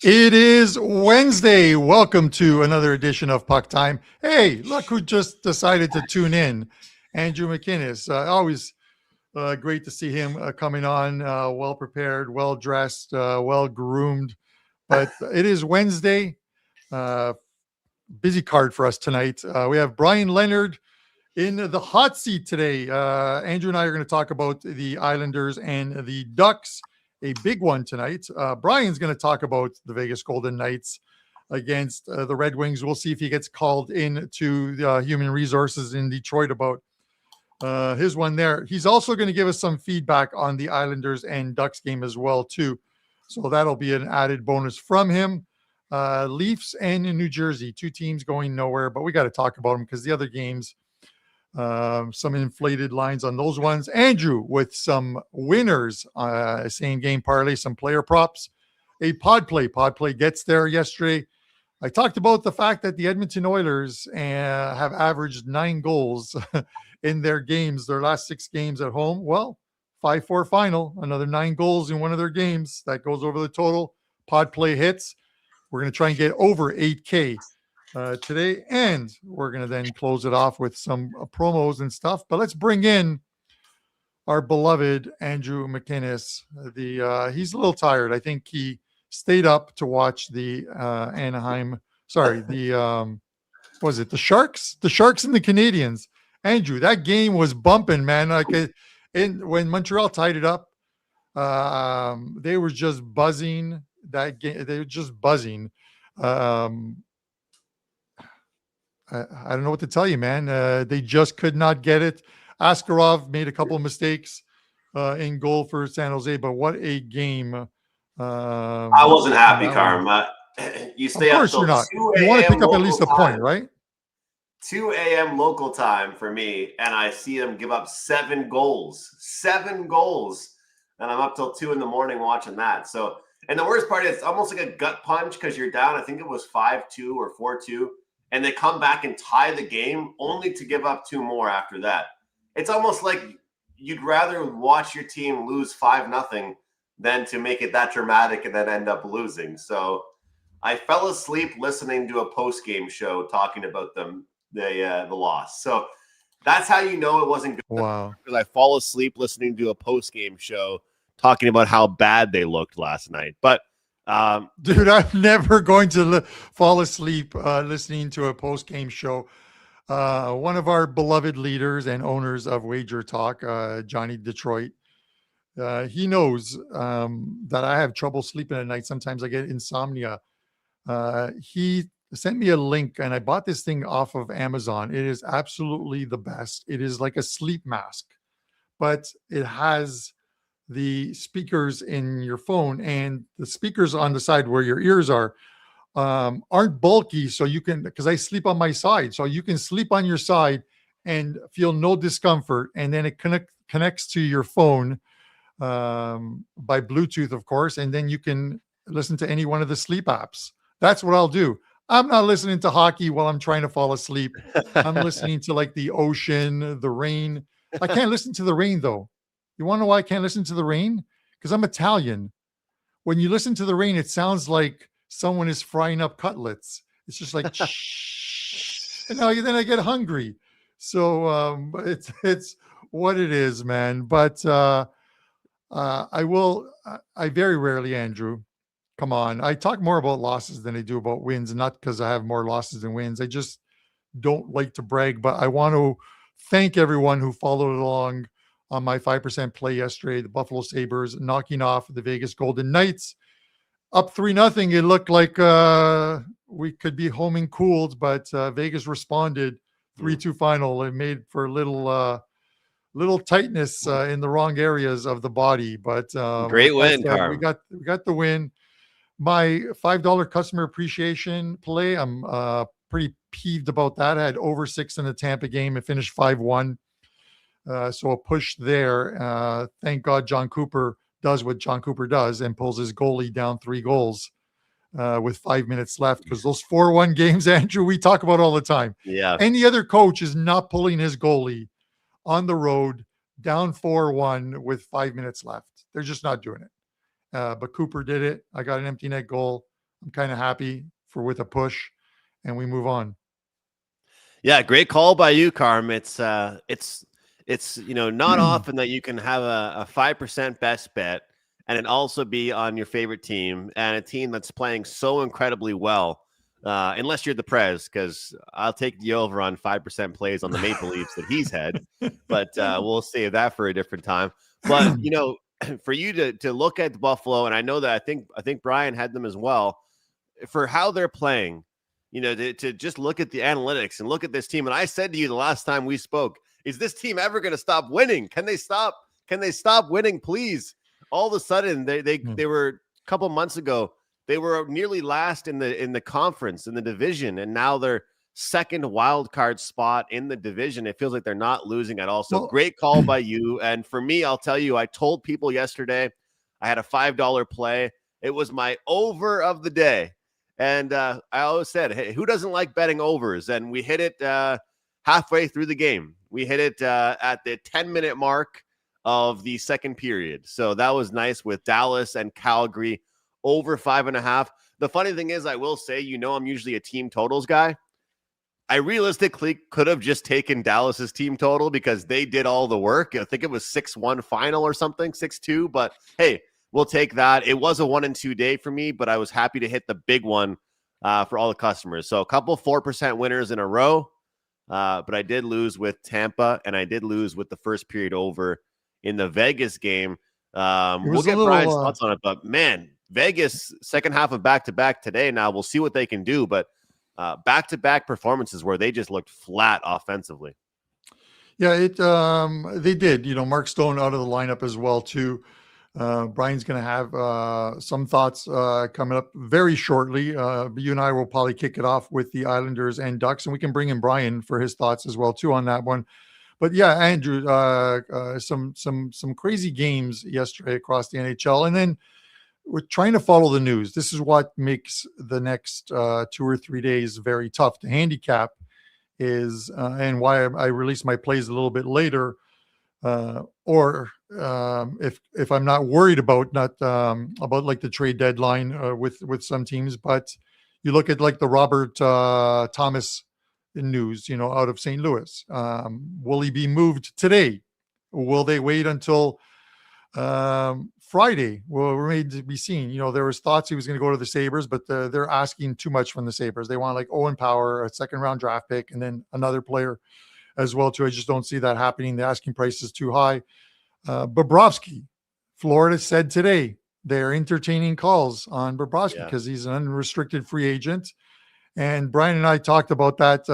It is Wednesday. Welcome to another edition of Puck Time. Hey, look who just decided to tune in. Andrew McInnis. Always great to see him coming on, well prepared, well dressed, well groomed. But it is Wednesday. Uh, Busy card for us tonight. We have Brian Leonard in the hot seat today. Andrew and I are going to talk about the Islanders and the Ducks, a big one tonight. Brian's going to talk about the Vegas Golden Knights against the Red Wings. We'll see if he gets called in to human resources in Detroit about his one there. He's also going to give us some feedback on the Islanders and Ducks game as well, too. So that'll be an added bonus from him. Leafs and New Jersey, two teams going nowhere, but we got to talk about them because the other games, some inflated lines on those ones. Andrew with some winners, same game parlay, some player props, a pod play. Pod play gets there yesterday. I talked about the fact that the Edmonton Oilers have averaged 9 goals in their games, their last 6 games at home. Well, 5-4 final, another 9 goals in one of their games. That goes over the total. Pod play hits. We're going to try and get over 8K today, and we're going to then close it off with some promos and stuff. But let's bring in our beloved Andrew McInnis. He's a little tired. I think he stayed up to watch the the Sharks? The Sharks and the Canadians. Andrew, that game was bumping, man. When Montreal tied it up, they were just buzzing. That game, they were just buzzing. I don't know what to tell you, man. They just could not get it. Askarov made a couple of mistakes in goal for San Jose, but what a game. I wasn't happy, Carm. You stay up till 2 a.m. You want to pick up at least a point, right? 2 a.m. local time for me, and I see them give up 7 goals. 7 goals. And I'm up till 2 in the morning watching that. So, and the worst part is it's almost like a gut punch because you're down. I think it was 5-2 or 4-2. And they come back and tie the game only to give up 2 more after that. It's almost like you'd rather watch your team lose 5-0 than to make it that dramatic and then end up losing. So I fell asleep listening to a post-game show talking about the loss. So that's how you know it wasn't good. Wow. Because I fall asleep listening to a post-game show talking about how bad they looked last night. But dude, I'm never going to fall asleep listening to a post-game show. One of our beloved leaders and owners of WagerTalk, Johnny Detroit, he knows that I have trouble sleeping at night. Sometimes I get insomnia. He sent me a link, and I bought this thing off of Amazon. It is absolutely the best. It is like a sleep mask, but it has the speakers in your phone, and the speakers on the side where your ears are aren't bulky, so you can, because I sleep on my side, so you can sleep on your side and feel no discomfort, and then it connects to your phone by Bluetooth, of course, and then you can listen to any one of the sleep apps. That's what I'll do. I'm not listening to hockey while I'm trying to fall asleep. I'm listening to like the ocean, the rain. I can't listen to the rain though. You want to know why I can't listen to the rain? Because I'm Italian. When you listen to the rain, it sounds like someone is frying up cutlets. It's just like, and then I get hungry. So it's what it is, man. But I very rarely, Andrew, come on. I talk more about losses than I do about wins, and not because I have more losses than wins. I just don't like to brag, but I want to thank everyone who followed along on my 5% play yesterday. The Buffalo Sabres knocking off the Vegas Golden Knights. Up 3-0. It looked like we could be home and cooled, but Vegas responded 3-2 final. It made for a little tightness in the wrong areas of the body. But great win, Carm. We got the win. My $5 customer appreciation play, I'm pretty peeved about that. I had over 6 in the Tampa game. It finished 5-1. So a push there. Thank God John Cooper does what John Cooper does and pulls his goalie down 3 goals with 5 minutes left, because those 4-1 games, Andrew, we talk about all the time. Yeah. Any other coach is not pulling his goalie on the road down 4-1 with 5 minutes left. They're just not doing it. But Cooper did it. I got an empty net goal. I'm kind of happy with a push, and we move on. Yeah, great call by you, Carm. It's not often that you can have a 5% best bet and it also be on your favorite team and a team that's playing so incredibly well. Unless you're the Prez, because I'll take the over on 5% plays on the Maple Leafs that he's had, but we'll save that for a different time. But for you to look at Buffalo, and I know that I think Brian had them as well, for how they're playing, to just look at the analytics and look at this team. And I said to you the last time we spoke, is this team ever going to stop winning? Can they stop? Can they stop winning, please? All of a sudden, they were a couple months ago, they were nearly last in the conference, in the division, and now they're second wild card spot in the division. It feels like they're not losing at all. So great call by you. And for me, I'll tell you, I told people yesterday I had a $5 play. It was my over of the day. And I always said, hey, who doesn't like betting overs? And we hit it halfway through the game. We hit it at the 10-minute mark of the second period. So that was nice with Dallas and Calgary over 5.5. The funny thing is, I will say, I'm usually a team totals guy. I realistically could have just taken Dallas's team total because they did all the work. I think it was 6-1 final or something, 6-2. But hey, we'll take that. It was a 1-2 day for me, but I was happy to hit the big one for all the customers. So a couple 4% winners in a row. But I did lose with Tampa, and I did lose with the first period over in the Vegas game. We'll get Brian's thoughts on it, but man, Vegas second half of back-to-back today. Now we'll see what they can do, but back-to-back performances where they just looked flat offensively. Yeah, they did. Mark Stone out of the lineup as well too. Brian's going to have some thoughts coming up very shortly. But you and I will probably kick it off with the Islanders and Ducks, and we can bring in Brian for his thoughts as well too on that one. But yeah, Andrew, some crazy games yesterday across the NHL, and then we're trying to follow the news. This is what makes the next 2 or 3 days very tough to handicap. And why I release my plays a little bit later. Or if I'm not worried about like the trade deadline with some teams, but you look at like the Robert Thomas news, out of St. Louis. Will he be moved today? Will they wait until Friday? Well, remains to be seen. There was thoughts he was going to go to the Sabres, but they're asking too much from the Sabres. They want like Owen Power, a second-round draft pick, and then another player as well too. I just don't see that happening. The asking price is too high. Bobrovsky, Florida said today they're entertaining calls on Bobrovsky because he's an unrestricted free agent. And Brian and I talked about that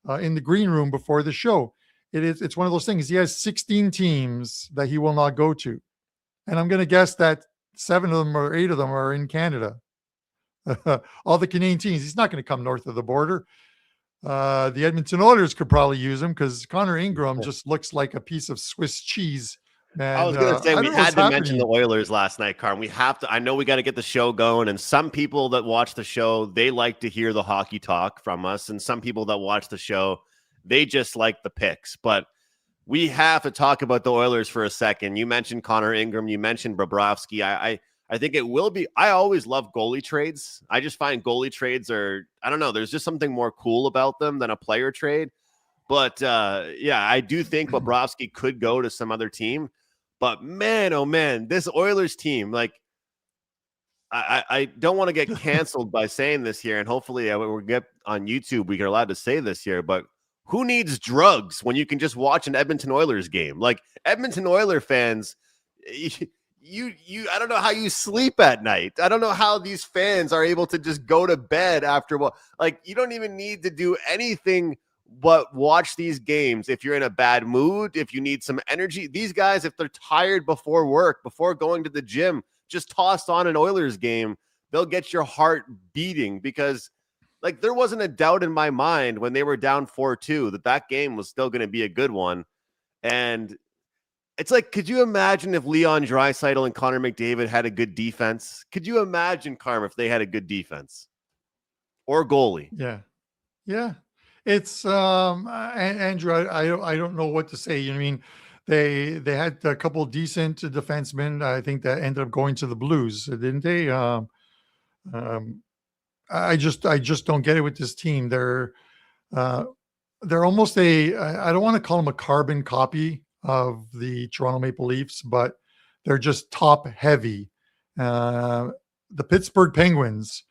in the green room before the show. It's one of those things. He has 16 teams that he will not go to. And I'm going to guess that 7 of them or 8 of them are in Canada. All the Canadian teams. He's not going to come north of the border. The Edmonton Oilers could probably use him because Connor Ingram just looks like a piece of Swiss cheese. Man, I was going to say, we had to mention the Oilers last night, Carm. We have to. I know we got to get the show going. And some people that watch the show, they like to hear the hockey talk from us. And some people that watch the show, they just like the picks. But we have to talk about the Oilers for a second. You mentioned Connor Ingram. You mentioned Bobrovsky. I think it will be. I always love goalie trades. I just find goalie trades are, I don't know, there's just something more cool about them than a player trade. But I do think Bobrovsky could go to some other team. But man, oh man, this Oilers team, like, I don't want to get canceled by saying this here, and hopefully we'll get on YouTube. We are allowed to say this here, but who needs drugs when you can just watch an Edmonton Oilers game? Like, Edmonton Oilers fans, you I don't know how you sleep at night. I don't know how these fans are able to just go to bed after you don't even need to do anything but watch these games. If you're in a bad mood, if you need some energy, these guys, if they're tired before work, before going to the gym, just toss on an Oilers game. They'll get your heart beating because there wasn't a doubt in my mind when they were down 4-2 that game was still going to be a good one. And it's like, could you imagine if Leon Draisaitl and Connor McDavid had a good defense? Could you imagine, Carm, if they had a good defense or goalie? Yeah. It's Andrew. I don't know what to say. I mean, they had a couple decent defensemen. I think that ended up going to the Blues, didn't they? Um, I just don't get it with this team. Uh, they're almost I don't want to call them a carbon copy of the Toronto Maple Leafs, but they're just top heavy. Uh, the Pittsburgh Penguins,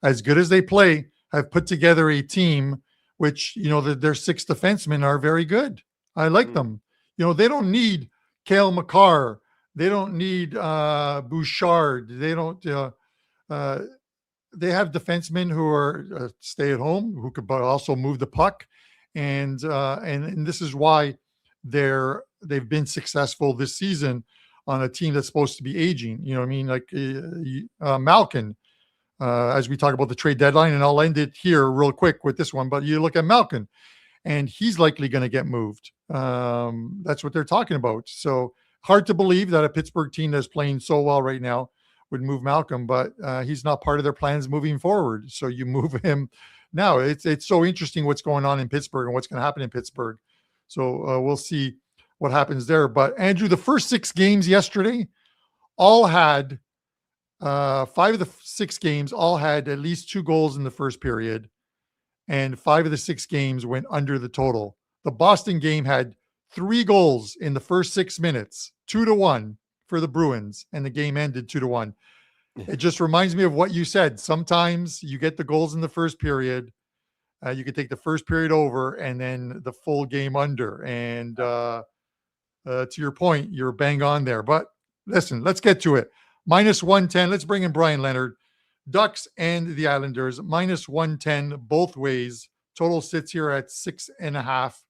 as good as they play, have put together a team which, their six defensemen are very good. I like them. They don't need Cale Makar. They don't need Bouchard. They don't. Uh, they have defensemen who are stay at home, who could but also move the puck, and this is why they've been successful this season on a team that's supposed to be aging. You know what I mean? Like Malkin, as we talk about the trade deadline, and I'll end it here real quick with this one. But you look at Malkin, and he's likely going to get moved. That's what they're talking about. So hard to believe that a Pittsburgh team that's playing so well right now would move Malcolm, but he's not part of their plans moving forward. So you move him now. It's so interesting what's going on in Pittsburgh and what's going to happen in Pittsburgh. So we'll see what happens there. But Andrew, the first 6 games yesterday all had 5 of the 6 games all had at least 2 goals in the first period, and 5 of the 6 games went under the total. The Boston game had 3 goals in the first 6 minutes, 2-1 for the Bruins, and the game ended 2-1. It just reminds me of what you said. Sometimes you get the goals in the first period. You could take the first period over and then the full game under. And to your point, you're bang on there. But listen, let's get to it. -110. Let's bring in Brian Leonard. Ducks and the Islanders, -110 both ways. Total sits here at 6.5.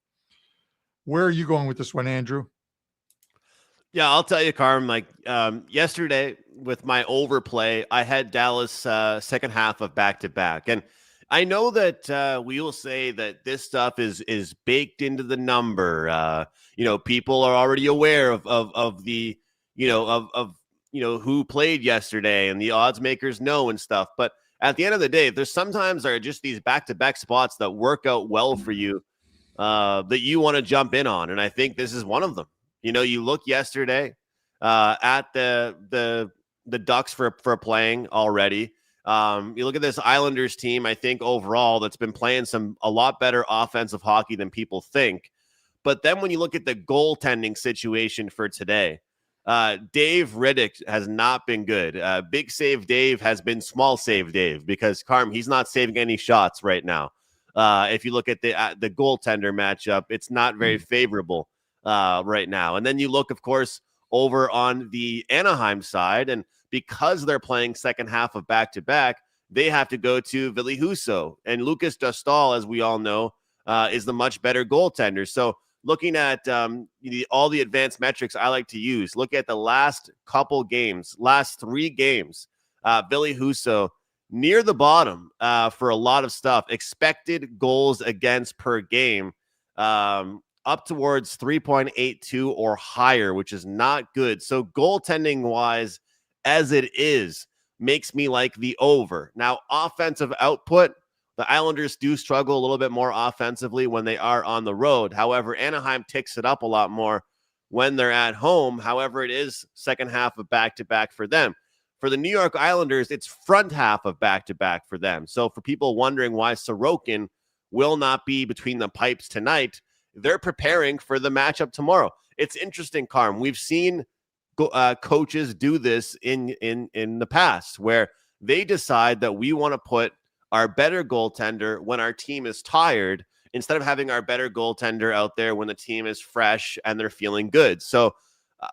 Where are you going with this one, Andrew? Yeah, I'll tell you, Carm, like yesterday with my overplay, I had Dallas second half of back-to-back. And I know that we will say that this stuff is baked into the number. People are already aware of the, who played yesterday, and the odds makers know and stuff. But at the end of the day, there's sometimes there are just these back-to-back spots that work out well for you that you want to jump in on. And I think this is one of them. You look yesterday at the Ducks for playing already. You look at this Islanders team, I think overall that's been playing a lot better offensive hockey than people think. But then when you look at the goaltending situation for today, Dave Riddick has not been good. Big Save Dave has been Small Save Dave because, Carm, he's not saving any shots right now. If you look at the goaltender matchup, it's not very favorable right now. And then you look, of course, over on the Anaheim side, and because they're playing second half of back-to-back, they have to go to Ville Husso. And Lucas Dostal, as we all know, is the much better goaltender. So looking at all the advanced metrics I like to use, look at the last couple games, last 3 games, Ville Husso near the bottom for a lot of stuff. Expected goals against per game, up towards 3.82 or higher, which is not good. So goaltending wise, as it is, makes me like the over. Now, offensive output, the Islanders do struggle a little bit more offensively when they are on the road. However, Anaheim ticks it up a lot more when they're at home. However, it is second half of back-to-back for them. For the New York Islanders, it's front half of back-to-back for them. So for people wondering why Sorokin will not be between the pipes tonight, they're preparing for the matchup tomorrow. It's interesting, Carm. We've seen coaches do this in the past where they decide that we want to put our better goaltender when our team is tired instead of having our better goaltender out there when the team is fresh and they're feeling good. So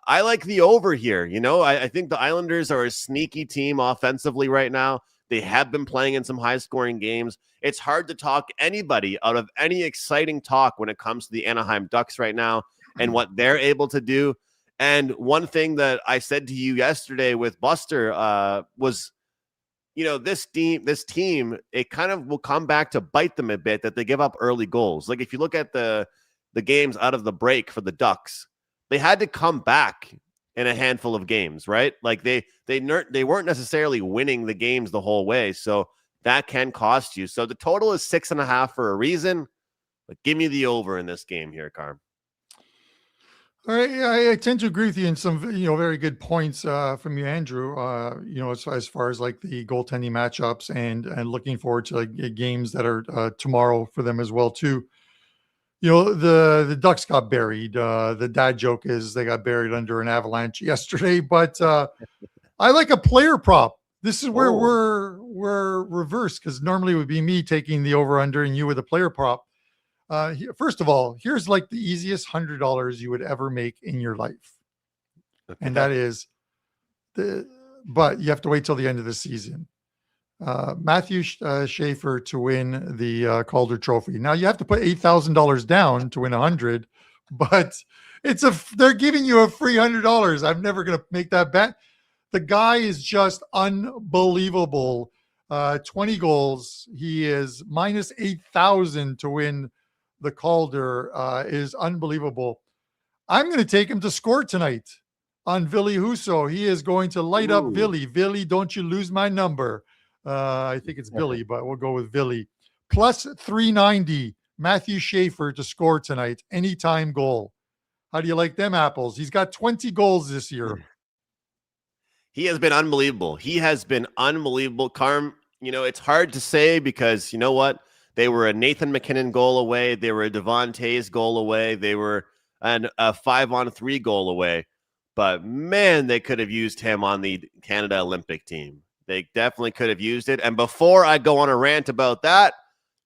I like the over here. I think the Islanders are a sneaky team offensively right now. They have been playing in some high-scoring games. It's hard to talk anybody out of any exciting talk when it comes to the Anaheim Ducks right now and what they're able to do. And one thing that I said to you yesterday with Buster was, this team, it kind of will come back to bite them a bit that they give up early goals. Like if you look at the games out of the break for the Ducks, they had to come back in a handful of games, right? Like they weren't necessarily winning the games the whole way. So that can cost you. So the total is 6.5 for a reason, but give me the over in this game here, Carm. I tend to agree with you in some, very good points from you, Andrew. As far as like the goaltending matchups and looking forward to like games that are tomorrow for them as well too. The Ducks got buried. The dad joke is they got buried under an avalanche yesterday, but I like a player prop. This is where Oh, we're reversed because normally it would be me taking the over under and you with a player prop. First of all, here's like the easiest $100 you would ever make in your life, and okay. that is but you have to wait till the end of the season. Matthew Schaefer to win the Calder Trophy. Now you have to put $8,000 down to win 100, but they're giving you a free $100. I'm never going to make that bet. The guy is just unbelievable. 20 goals. He is minus 8,000 to win the Calder. Is unbelievable. I'm going to take him to score tonight on Ville Husso. He is going to light up Ooh. Ville. Ville, don't you lose my number. I think it's Billy, but we'll go with Ville. Plus 390, Matthew Schaefer to score tonight. Anytime goal. How do you like them apples? He's got 20 goals this year. He has been unbelievable. He has been unbelievable. Carm, it's hard to say because you know what? They were a Nathan McKinnon goal away. They were a Devon Toews goal away. They were a 5-on-3 goal away. But man, they could have used him on the Canada Olympic team. They definitely could have used it. And before I go on a rant about that,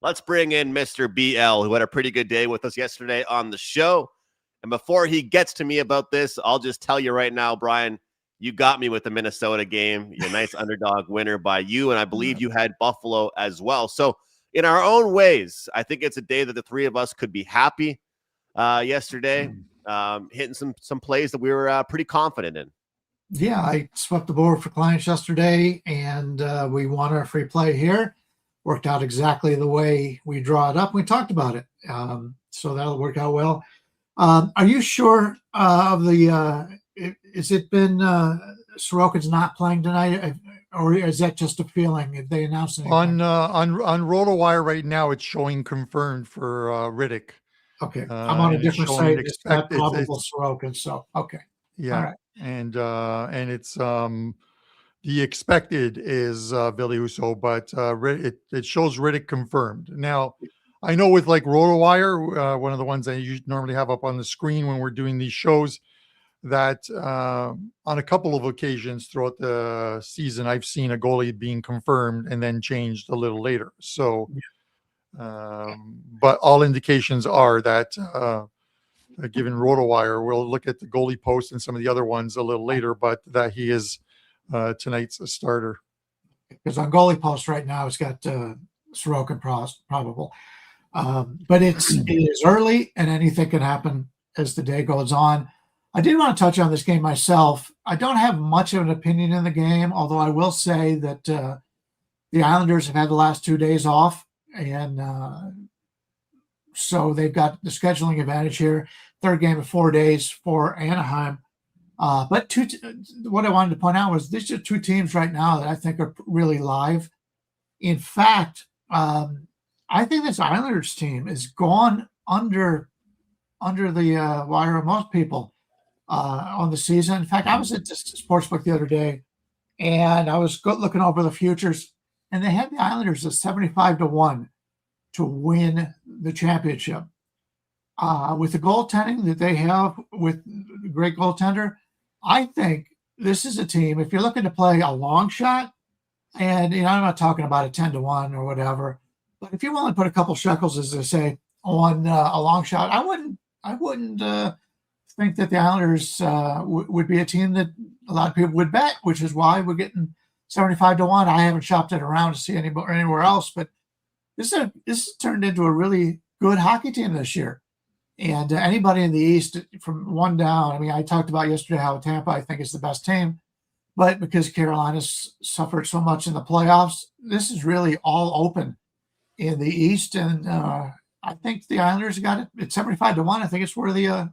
let's bring in Mr. BL, who had a pretty good day with us yesterday on the show. And before he gets to me about this, I'll just tell you right now, Brian, you got me with the Minnesota game. You're a nice underdog winner by you, and I believe you had Buffalo as well. So in our own ways, I think it's a day that the three of us could be happy yesterday, hitting some plays that we were pretty confident in. Yeah, I swept the board for clients yesterday, and we won our free play here. Worked out exactly the way we draw it up. We talked about it, so that'll work out well. Are you sure of the? Has it been Sorokin's not playing tonight, or is that just a feeling? If they announced anything? On RotoWire right now, it's showing confirmed for Riddick. Okay, I'm on a and it's different showing site. It's not probable it's Sorokin, so okay. yeah, All right. and it's the expected is Ville Husso, but it shows Riddick confirmed. Now, I know with like RotoWire, one of the ones that you normally have up on the screen when we're doing these shows, that on a couple of occasions throughout the season, I've seen a goalie being confirmed and then changed a little later. So, but all indications are that given RotoWire, we'll look at the goalie post and some of the other ones a little later, but that he is tonight's starter. Because on goalie post right now, it's got Sorokin probable. But it is early, and anything can happen as the day goes on. I did want to touch on this game myself. I don't have much of an opinion in the game, although I will say that the Islanders have had the last 2 days off, and so they've got the scheduling advantage here. Third game of 4 days for Anaheim. But what I wanted to point out was these are two teams right now that I think are really live. In fact, I think this Islanders team is gone under the wire of most people on the season. In fact, I was at the sportsbook the other day, and I was looking over the futures, and they had the Islanders at 75-1 to win the championship. With the goaltending that they have with the great goaltender, I think this is a team, if you're looking to play a long shot, and I'm not talking about a 10-1 or whatever, but if you want to put a couple shekels, as they say, on a long shot, I wouldn't think that the Islanders would be a team that a lot of people would bet, which is why we're getting 75-1. I haven't shopped it around to see anywhere else, but this has turned into a really good hockey team this year. And anybody in the East from one down, I mean, I talked about yesterday how Tampa, I think, is the best team, but because Carolina's suffered so much in the playoffs, this is really all open in the East. And I think the Islanders got it at 75-1. I think it's worthy a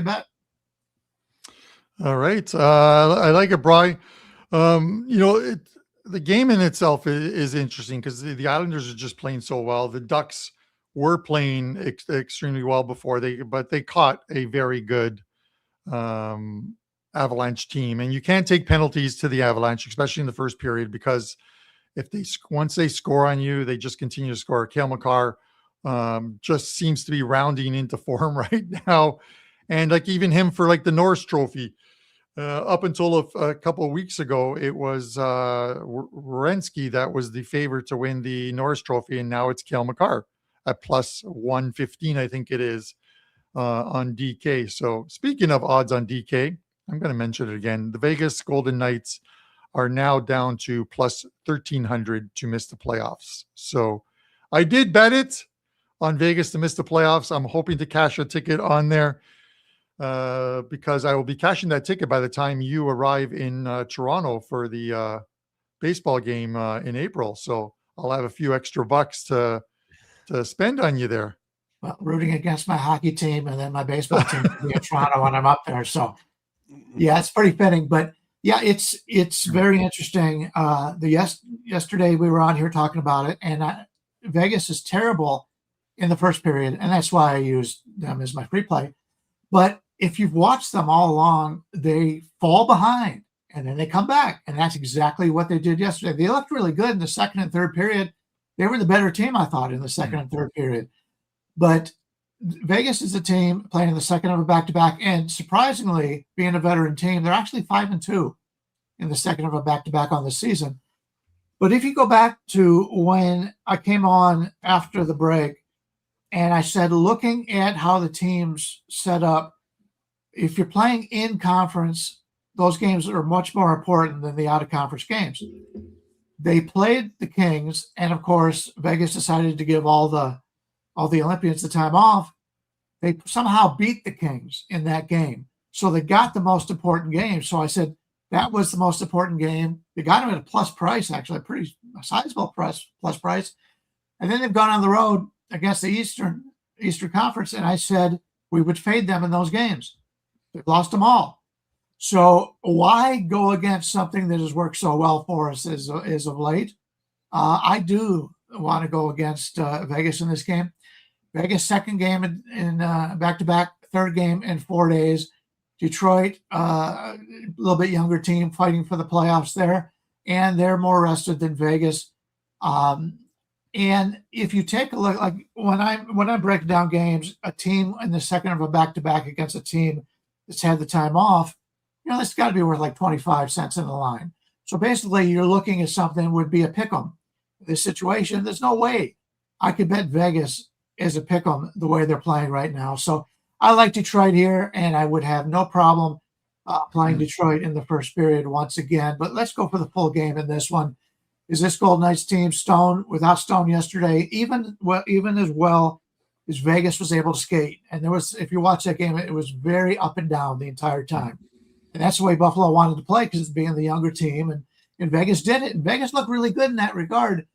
bet. All right. I like it, Brian. The game in itself is interesting because the Islanders are just playing so well. The Ducks were playing extremely well before but they caught a very good Avalanche team, and you can't take penalties to the Avalanche, especially in the first period, because if once they score on you, they just continue to score. Cale Makar just seems to be rounding into form right now, and like even him for like the Norris Trophy. Up until a couple of weeks ago, it was Werenski that was the favorite to win the Norris Trophy, and now it's Cale Makar at plus 115, I think it is, on DK. So speaking of odds on DK, I'm going to mention it again. The Vegas Golden Knights are now down to plus 1,300 to miss the playoffs. So I did bet it on Vegas to miss the playoffs. I'm hoping to cash a ticket on there. Because I will be cashing that ticket by the time you arrive in Toronto for the baseball game in April. So I'll have a few extra bucks to spend on you there. Well, rooting against my hockey team and then my baseball team in Toronto when I'm up there. So yeah, it's pretty fitting. But yeah, it's very interesting. Yesterday we were on here talking about it, and Vegas is terrible in the first period, and that's why I used them as my free play. But if you've watched them all along, they fall behind and then they come back. And that's exactly what they did yesterday. They looked really good in the second and third period. They were the better team, I thought, in the second and third period. But Vegas is a team playing in the second of a back-to-back. And surprisingly, being a veteran team, they're actually 5-2 in the second of a back-to-back on the season. But if you go back to when I came on after the break, and I said, looking at how the teams set up, if you're playing in conference, those games are much more important than the out-of-conference games. They played the Kings, and of course, Vegas decided to give all the Olympians the time off. They somehow beat the Kings in that game. So they got the most important game. So I said, that was the most important game. They got them at a plus price, actually, a pretty sizable plus price. And then they've gone on the road against the Eastern Conference, and I said we would fade them in those games. They've lost them all. So why go against something that has worked so well for us as of late? I do want to go against Vegas in this game. Vegas second game in back-to-back, third game in 4 days. Detroit, a little bit younger team fighting for the playoffs there, and they're more rested than Vegas. And if you take a look, like when I break down games, a team in the second of a back-to-back against a team that's had the time off, that's got to be worth like 25 cents in the line. So basically, you're looking at something would be a pick'em. This situation, there's no way I could bet Vegas as a pick'em the way they're playing right now. So I like Detroit here, and I would have no problem playing Detroit in the first period once again. But let's go for the full game in this one. Is this Golden Knights team Stone? Without Stone yesterday, even as well as Vegas was able to skate. And there was, if you watch that game, it was very up and down the entire time. And that's the way Buffalo wanted to play, because it's being the younger team. And Vegas did it. And Vegas looked really good in that regard.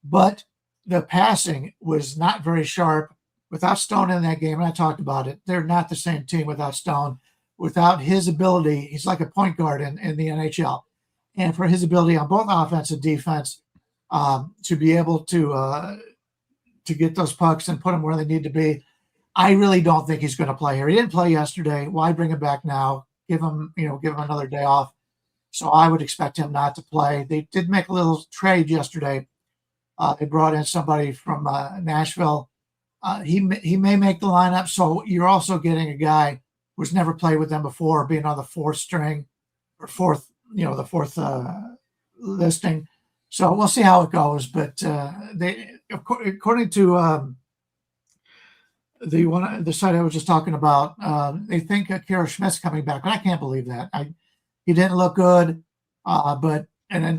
But the passing was not very sharp. Without Stone in that game, and I talked about it, they're not the same team without Stone. Without his ability, he's like a point guard in the NHL. And for his ability on both offense and defense to be able to get those pucks and put them where they need to be, I really don't think he's going to play here. He didn't play yesterday. Why bring him back now? Give him another day off. So I would expect him not to play. They did make a little trade yesterday. They brought in somebody from Nashville. He may make the lineup. So you're also getting a guy who's never played with them before, being on the fourth string or the fourth listing. So we'll see how it goes. But they, according to the site I was just talking about, they think Kara Schmidt's coming back, but I can't believe that. He didn't look good, and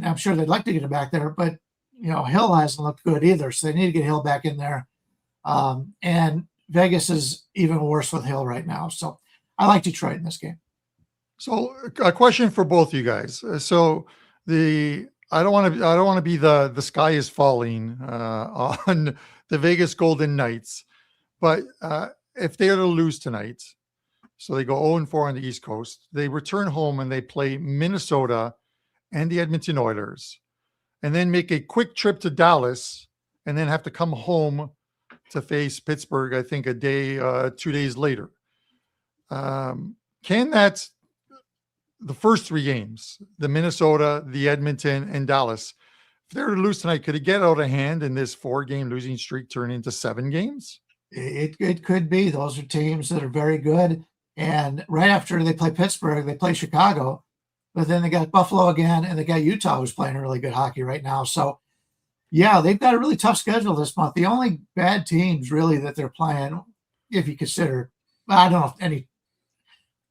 I'm sure they'd like to get him back there, but Hill hasn't looked good either, so they need to get Hill back in there. And Vegas is even worse with Hill right now. So I like Detroit in this game. So a question for both you guys. So I don't want to be the sky is falling on the Vegas Golden Knights, but if they are to lose tonight, so they go 0-4 on the East Coast, they return home and they play Minnesota and the Edmonton Oilers, and then make a quick trip to Dallas, and then have to come home to face Pittsburgh, I think 2 days later. can that the first 3 games, the Minnesota, the Edmonton, and Dallas, if they're to lose tonight, could it get out of hand and this 4-game losing streak turn into 7 games? It could be. Those are teams that are very good. And right after they play Pittsburgh, they play Chicago, but then they got Buffalo again, and they got Utah, who's playing really good hockey right now. So, yeah, they've got a really tough schedule this month. The only bad teams really that they're playing, if you consider, I don't know if any,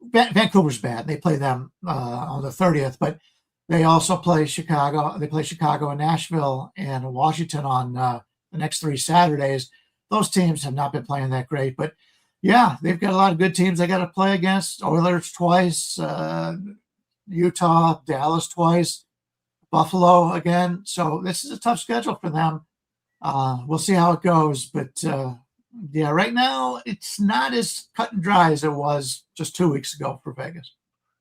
Vancouver's bad. They play them on the 30th, but they also play Chicago. They play Chicago and Nashville and Washington on the next 3 Saturdays. Those teams have not been playing that great, but yeah, they've got a lot of good teams they got to play against. Oilers twice, Utah, Dallas twice, Buffalo again. So this is a tough schedule for them. We'll see how it goes, but yeah, right now it's not as cut and dry as it was just 2 weeks ago for Vegas.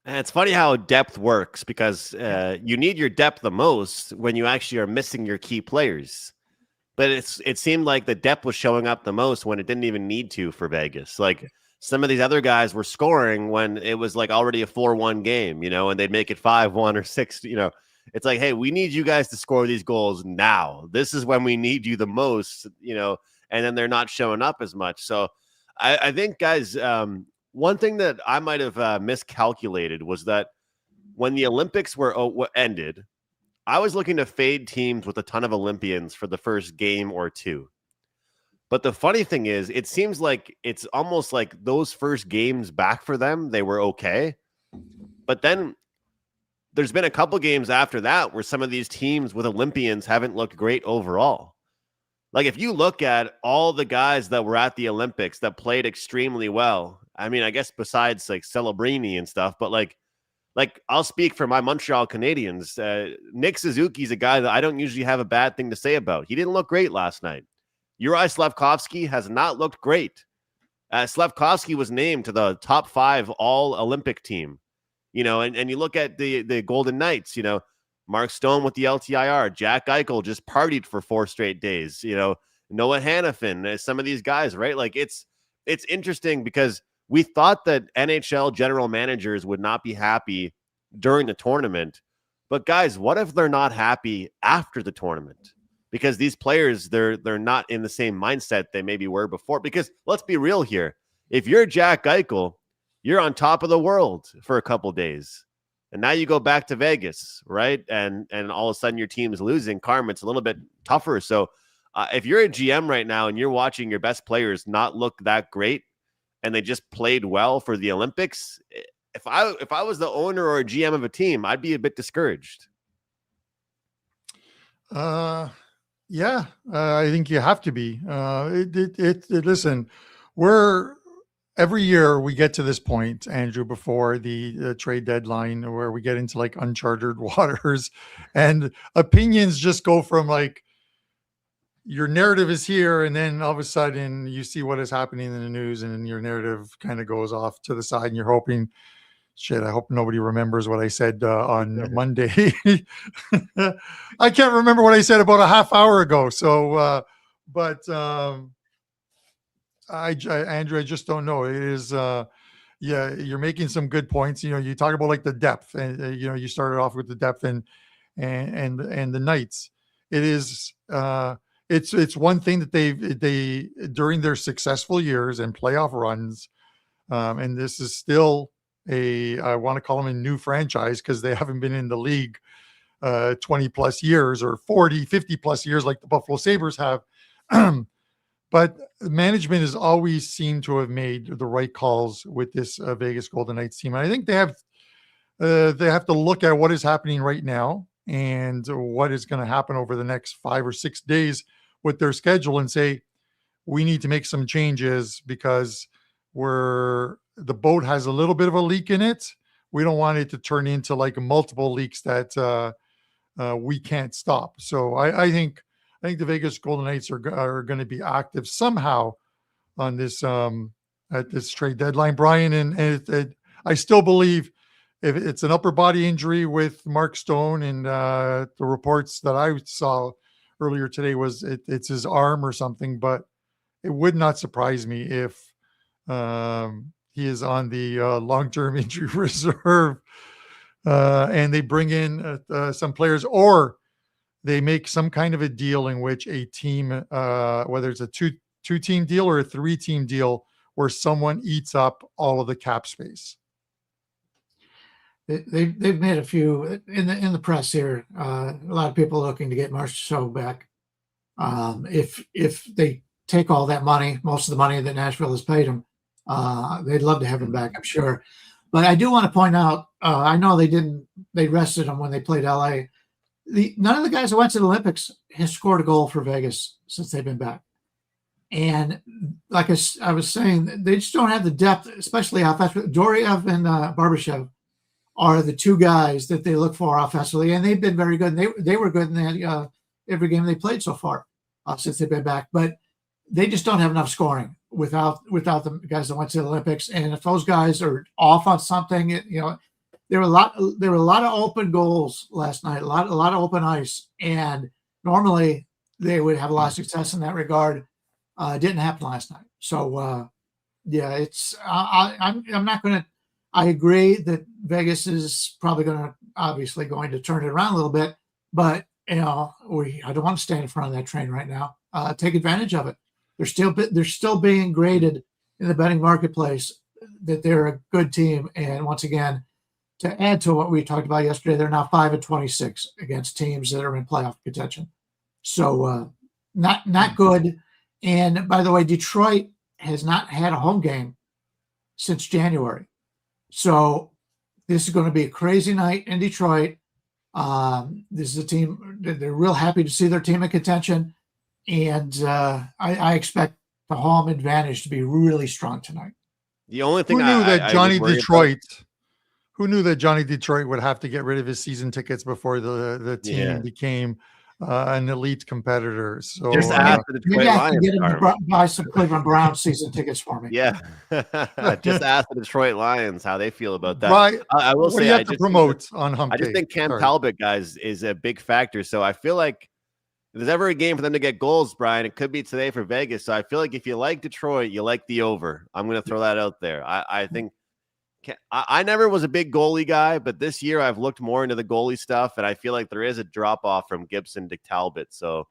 And it's funny how depth works, because you need your depth the most when you actually are missing your key players. But it seemed like the depth was showing up the most when it didn't even need to for Vegas. Like some of these other guys were scoring when it was like already a 4-1 game, and they'd make it 5-1 or 6, It's like, hey, we need you guys to score these goals now. This is when we need you the most, and then they're not showing up as much. So I think, guys, one thing that I might have miscalculated was that when the Olympics were ended, I was looking to fade teams with a ton of Olympians for the first game or 2. But the funny thing is, it seems like it's almost like those first games back for them, they were okay. But then there's been a couple games after that where some of these teams with Olympians haven't looked great overall. Like if you look at all the guys that were at the Olympics that played extremely well, I mean, I guess besides like Celebrini and stuff, but like I'll speak for my Montreal Canadiens. Nick Suzuki's a guy that I don't usually have a bad thing to say about. He didn't look great last night. Uri Slafkovsky has not looked great. Slafkovsky was named to the top 5 all-Olympic team. And you look at the Golden Knights, Mark Stone with the LTIR, Jack Eichel just partied for 4 straight days, Noah Hannafin, some of these guys, right? Like it's interesting because we thought that NHL general managers would not be happy during the tournament. But guys, what if they're not happy after the tournament? Because these players, they're not in the same mindset they maybe were before. Because let's be real here. If you're Jack Eichel, you're on top of the world for a couple days. And now you go back to Vegas, right? And all of a sudden your team is losing. Carm, it's a little bit tougher. So if you're a GM right now and you're watching your best players not look that great, and they just played well for the Olympics, if I was the owner or a GM of a team, I'd be a bit discouraged. Yeah, I think you have to be. Listen, every year we get to this point, Andrew, before the trade deadline, where we get into like uncharted waters, and opinions just go from like, your narrative is here, and then all of a sudden you see what is happening in the news, and then your narrative kind of goes off to the side, and you're hoping, shit, I hope nobody remembers what I said on Monday. I can't remember what I said about a half hour ago. So, Andrew, I just don't know. It is, yeah, you're making some good points. You talk about like the depth, and you started off with the depth and the Knights. It is, it's one thing that they during their successful years and playoff runs, and this is still I want to call them a new franchise because they haven't been in the league 20 plus years or 40, 50 plus years like the Buffalo Sabres have. But management has always seemed to have made the right calls with this Vegas Golden Knights team. And I think they have to look at what is happening right now and what is going to happen over the next 5 or 6 days with their schedule and say, we need to make some changes because the boat has a little bit of a leak in it. We don't want it to turn into like multiple leaks that we can't stop. So I think the Vegas Golden Knights are going to be active somehow on this at this trade deadline, Brian. And I still believe if it's an upper body injury with Mark Stone, and the reports that I saw earlier today was it's his arm or something, but it would not surprise me if He is on the long-term injury reserve, and they bring in some players, or they make some kind of a deal in which a team, whether it's a two-team deal or a three-team deal, where someone eats up all of the cap space. They've made a few in the press here. A lot of people looking to get Marchessault back. If they take all that money, most of the money that Nashville has paid him, they'd love to have him back, I'm sure. But I do want to point out, I know they rested him when they played LA. None of the guys that went to the Olympics has scored a goal for Vegas since they've been back. And like I was saying, they just don't have the depth, especially offensively. Doriev and Barbashev are the two guys that they look for offensively, and they've been very good. And they were good in that, every game they played so far since they've been back. But they just don't have enough scoring without the guys that went to the Olympics. And if those guys are off on something, there were a lot of open goals last night, a lot of open ice, and normally they would have a lot of success in that regard. It didn't happen last night. So yeah, it's I'm not going to. I agree that Vegas is probably obviously going to turn it around a little bit, but I don't want to stand in front of that train right now. Take advantage of it. They're still being graded in the betting marketplace that they're a good team, and once again, to add to what we talked about yesterday, they're now 5-26 against teams that are in playoff contention. So not good. And by the way, Detroit has not had a home game since January. So this is going to be a crazy night in Detroit. This is a team, they're real happy to see their team in contention. And I expect the home advantage to be really strong tonight. The only thing Who knew that Johnny Detroit would have to get rid of his season tickets before the team became an elite competitor? So just ask the Detroit Lions. Get him to buy some Cleveland Browns season tickets for me. Yeah, just ask the Detroit Lions how they feel about that. Right. I will say, I have to promote on Hump I just Day? think Cam Sorry. Talbot, guys, is a big factor. So I feel like if there's ever a game for them to get goals, Brian, it could be today for Vegas. So I feel like if you like Detroit, you like the over. I'm going to throw that out there. I think I never was a big goalie guy, but this year I've looked more into the goalie stuff, and I feel like there is a drop-off from Gibson to Talbot. So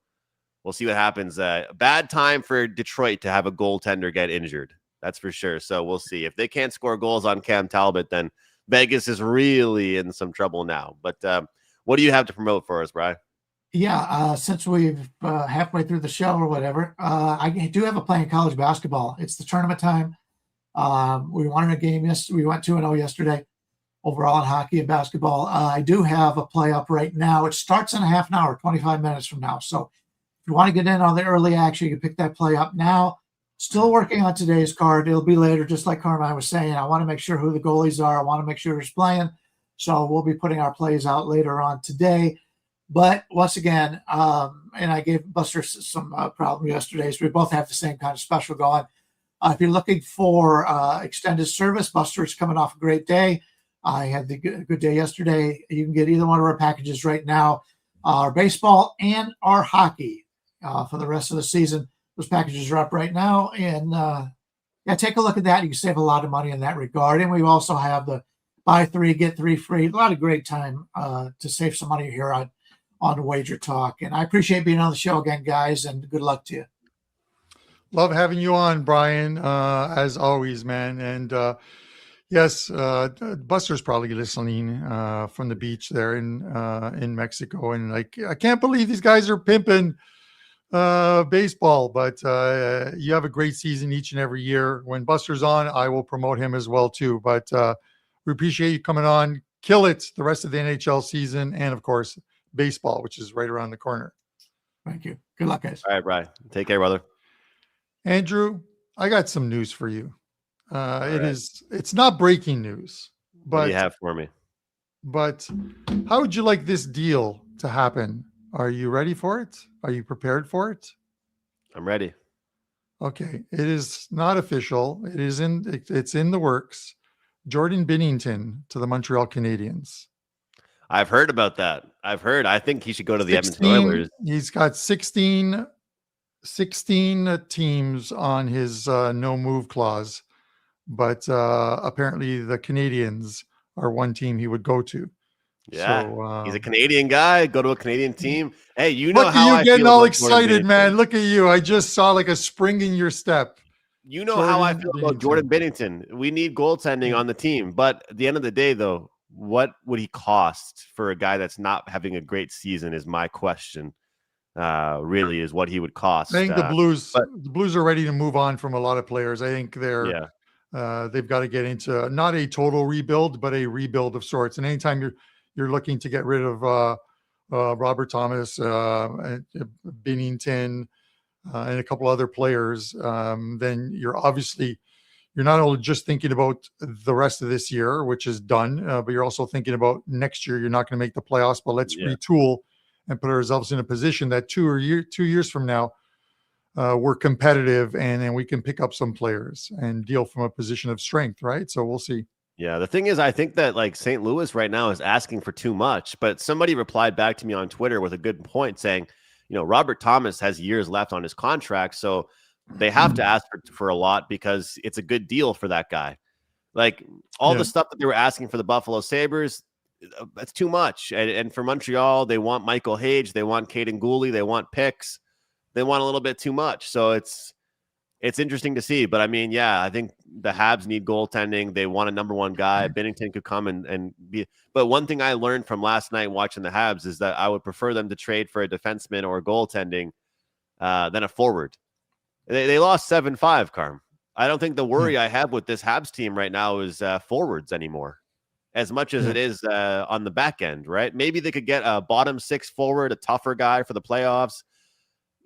we'll see what happens. Bad time for Detroit to have a goaltender get injured. That's for sure. So we'll see. If they can't score goals on Cam Talbot, then Vegas is really in some trouble now. But what do you have to promote for us, Brian? Yeah, since we've halfway through the show or whatever, I do have a play in college basketball. It's the tournament time. We won a game yesterday. We went 2-0 yesterday overall in hockey and basketball. I do have a play up right now. It starts in a half an hour, 25 minutes from now. So if you want to get in on the early action, you can pick that play up now. Still working on today's card. It'll be later, just like Carmine was saying. I want to make sure who the goalies are. I want to make sure who's playing. So we'll be putting our plays out later on today. But once again, and I gave Buster some problem yesterday, so we both have the same kind of special going. If you're looking for extended service, Buster's coming off a great day. I had the good day yesterday. You can get either one of our packages right now, our baseball and our hockey for the rest of the season. Those packages are up right now. And take a look at that. You can save a lot of money in that regard. And we also have the buy 3, get 3 free. A lot of great time to save some money here on WagerTalk. And I appreciate being on the show again, guys, and good luck to you. Love having you on, Brian, as always, man. And yes, Buster's probably listening from the beach there in Mexico. And I can't believe these guys are pimping baseball, but you have a great season each and every year. When Buster's on, I will promote him as well, too. But we appreciate you coming on. Kill it the rest of the NHL season. And, of course, baseball, which is right around the corner. Thank you. Good luck, guys. All right, Brian. Take care, brother. Andrew, I got some news for you. Right. It's not breaking news, but What do you have for me? But how would you like this deal to happen? Are you ready for it? Are you prepared for it? I'm ready. Okay. It is not official. It's in the works. Jordan Binnington to the Montreal Canadiens. I've heard about that. I think he should go to the Edmonton Oilers. He's got 16 teams on his no move clause. but apparently the Canadians are one team he would go to. Yeah, So he's a Canadian guy. Go to a Canadian team. Hey, you know look at how you I getting feel all about Jordan excited, man. Binnington. Look at you. I just saw like a spring in your step. You know how I feel about Jordan Binnington. Binnington. We need goaltending on the team, but at the end of the day, though, what would he cost for a guy that's not having a great season? Is my question. Really, is what he would cost. I think but the Blues are ready to move on from a lot of players. I think yeah, they've got to get into not a total rebuild, but a rebuild of sorts. And anytime you're looking to get rid of Robert Thomas, and Binnington, and a couple other players, then you're not only just thinking about the rest of this year, which is done, but you're also thinking about next year. You're not going to make the playoffs, but let's retool and put ourselves in a position that 2 years from now, we're competitive and then we can pick up some players and deal from a position of strength, right? So we'll see. Yeah, the thing is, I think that like St. Louis right now is asking for too much, but somebody replied back to me on Twitter with a good point saying, Robert Thomas has years left on his contract, so they have to ask for a lot because it's a good deal for that guy. Like all the stuff that they were asking for the Buffalo Sabres, that's too much. And for Montreal, they want Michael Hage, they want Caden Gooley, they want picks, they want a little bit too much. So it's interesting to see. But I mean, yeah, I think the Habs need goaltending. They want a number one guy. Binnington could come and be. But one thing I learned from last night watching the Habs is that I would prefer them to trade for a defenseman or goaltending than a forward. They lost 7-5, Carm. I don't think the worry I have with this Habs team right now is forwards anymore, as much as it is on the back end, right? Maybe they could get a bottom six forward, a tougher guy for the playoffs,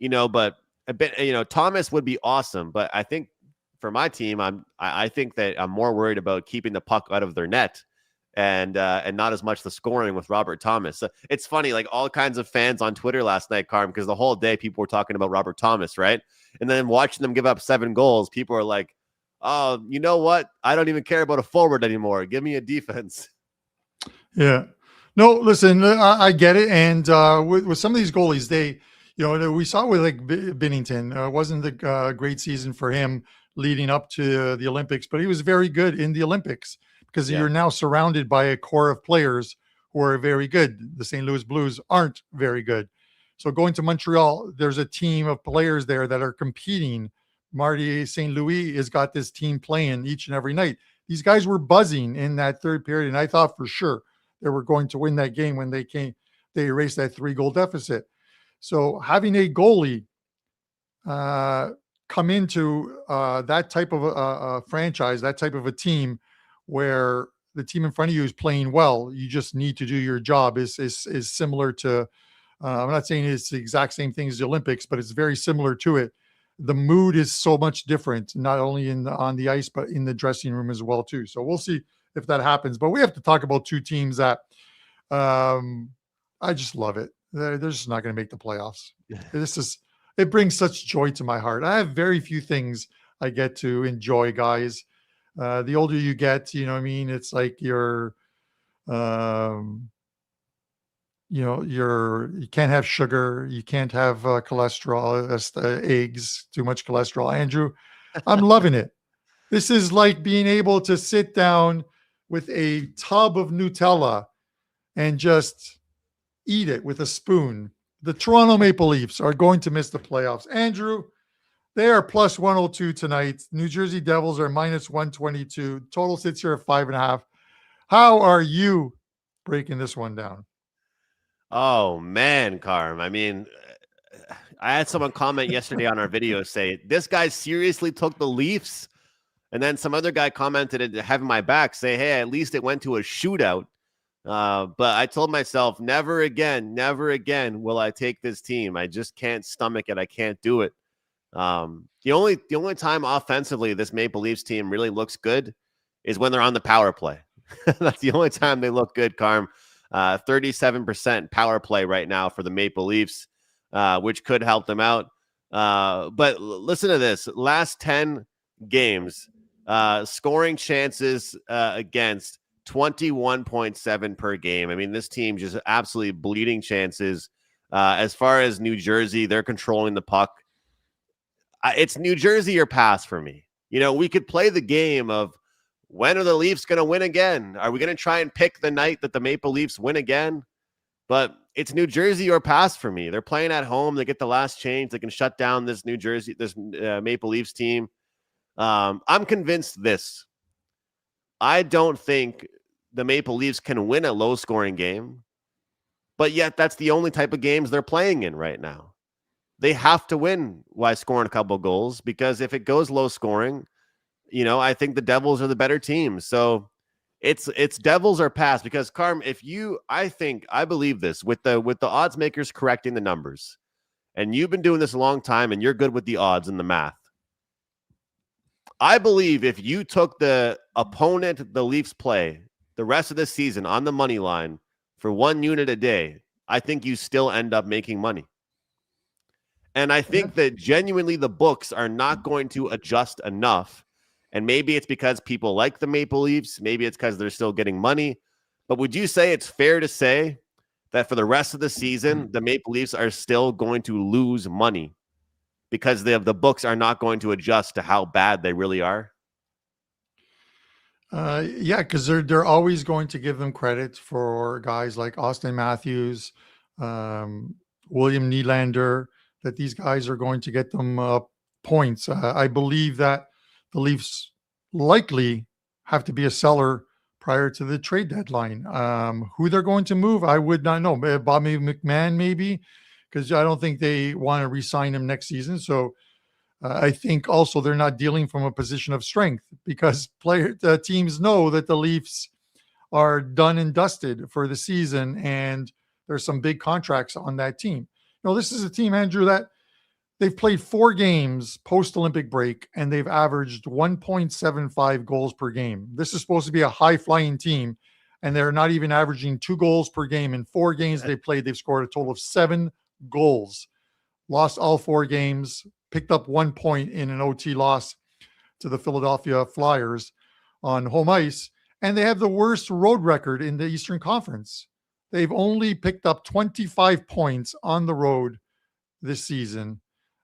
but a bit, Thomas would be awesome. But I think for my team, I think that I'm more worried about keeping the puck out of their net and not as much the scoring with Robert Thomas. So it's funny, like all kinds of fans on Twitter last night, Carm, because the whole day people were talking about Robert Thomas, right? And then watching them give up 7 goals, people are like, oh, you know what? I don't even care about a forward anymore. Give me a defense. Yeah. No, listen, I get it. And with some of these goalies, we saw with like Binnington, wasn't a great season for him leading up to the Olympics, but he was very good in the Olympics because you're now surrounded by a core of players who are very good. The St. Louis Blues aren't very good. So going to Montreal, there's a team of players there that are competing. Marty St. Louis has got this team playing each and every night. These guys were buzzing in that third period, and I thought for sure they were going to win that game when they erased that 3-goal deficit. So having a goalie come into that type of a franchise, that type of a team where the team in front of you is playing well, you just need to do your job is similar to, I'm not saying it's the exact same thing as the Olympics, but it's very similar to it. The mood is so much different, not only on the ice, but in the dressing room as well too. So we'll see if that happens. But we have to talk about 2 teams that I just love it. They're just not going to make the playoffs. It brings such joy to my heart. I have very few things I get to enjoy, guys. The older you get, you know what I mean? It's like you can't have sugar. You can't have cholesterol, eggs, too much cholesterol. Andrew, I'm loving it. This is like being able to sit down with a tub of Nutella and just eat it with a spoon. The Toronto Maple Leafs are going to miss the playoffs. Andrew, they are plus 102 tonight. New Jersey Devils are minus 122. Total sits here at 5.5. How are you breaking this one down? Oh, man, Carm. I mean, I had someone comment yesterday on our video say, this guy seriously took the Leafs. And then some other guy commented at having my back say, hey, at least it went to a shootout. But I told myself, never again will I take this team. I just can't stomach it. I can't do it. The only time offensively this Maple Leafs team really looks good is when they're on the power play. That's the only time they look good, Carm. 37% power play right now for the Maple Leafs, which could help them out. But listen to this. Last 10 games, scoring chances against 21.7 per game. I mean, this team just absolutely bleeding chances. As far as New Jersey, they're controlling the puck. It's New Jersey or pass for me. We could play the game of when are the Leafs going to win again? Are we going to try and pick the night that the Maple Leafs win again? But it's New Jersey or pass for me. They're playing at home. They get the last change. They can shut down this Maple Leafs team. I'm convinced this. I don't think the Maple Leafs can win a low-scoring game, but yet that's the only type of games they're playing in right now. They have to win by scoring a couple goals, because if it goes low-scoring, I think the Devils are the better team. So it's Devils or pass, because Carm, I believe this with the odds makers correcting the numbers, and you've been doing this a long time and you're good with the odds and the math. I believe if you took the opponent the Leafs play the rest of the season on the money line for 1 unit a day, I think you still end up making money. And I think that genuinely the books are not going to adjust enough. And maybe it's because people like the Maple Leafs. Maybe it's because they're still getting money. But would you say it's fair to say that for the rest of the season, the Maple Leafs are still going to lose money because the books are not going to adjust to how bad they really are? Yeah, because they're always going to give them credit for guys like Austin Matthews, William Nylander, that these guys are going to get them points. I believe that the Leafs likely have to be a seller prior to the trade deadline. Who they're going to move, I would not know. Bobby McMahon, maybe, because I don't think they want to re-sign him next season. So I think also they're not dealing from a position of strength, because teams know that the Leafs are done and dusted for the season, and there's some big contracts on that team. This is a team, Andrew, that they've played 4 games post-Olympic break, and they've averaged 1.75 goals per game. This is supposed to be a high-flying team, and they're not even averaging 2 goals per game. In 4 games they played, they've scored a total of 7 goals. Lost all 4 games, picked up 1 point in an OT loss to the Philadelphia Flyers on home ice, and they have the worst road record in the Eastern Conference. They've only picked up 25 points on the road this season.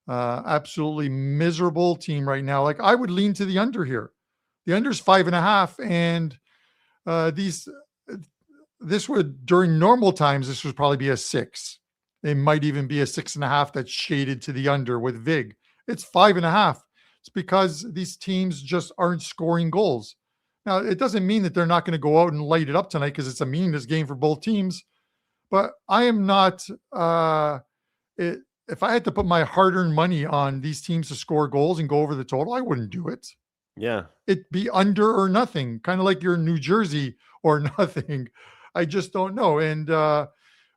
Absolutely miserable team right now. Like, I would lean to the under here. The under's 5.5, and this would, during normal times, this would probably be a 6. It might even be a 6.5 that's shaded to the under with VIG. It's 5.5. It's because these teams just aren't scoring goals. Now, it doesn't mean that they're not going to go out and light it up tonight, because it's a meaningless game for both teams. But I am not, if I had to put my hard-earned money on these teams to score goals and go over the total, I wouldn't do it. Yeah. It'd be under or nothing, kind of like you're in New Jersey or nothing. I just don't know. And